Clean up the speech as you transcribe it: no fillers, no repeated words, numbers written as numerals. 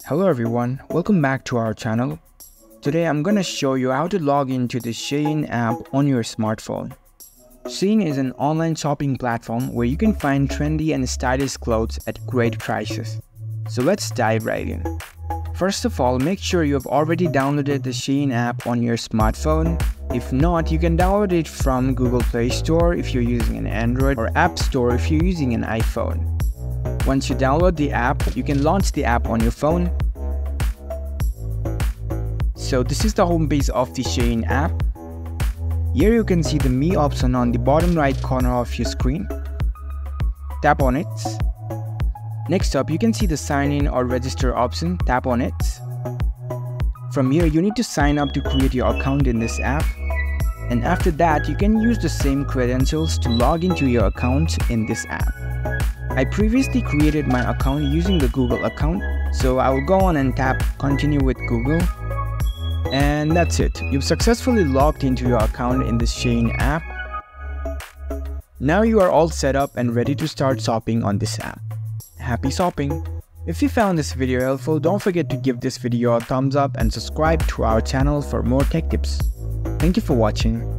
Hello everyone, welcome back to our channel. Today I'm gonna show you how to log into the Shein app on your smartphone. Shein is an online shopping platform where you can find trendy and stylish clothes at great prices. So let's dive right in. First of all, make sure you have already downloaded the Shein app on your smartphone. If not, you can download it from Google Play Store if you're using an Android or App Store if you're using an iPhone. Once you download the app, you can launch the app on your phone. So this is the homepage of the Shein app. Here you can see the Me option on the bottom right corner of your screen. Tap on it. Next up, you can see the sign in or register option. Tap on it. From here, you need to sign up to create your account in this app. And after that, you can use the same credentials to log into your account in this app. I previously created my account using the Google account, so I will go on and tap continue with Google. And that's it. You've successfully logged into your account in the Shein app. Now you are all set up and ready to start shopping on this app. Happy shopping! If you found this video helpful, don't forget to give this video a thumbs up and subscribe to our channel for more tech tips. Thank you for watching.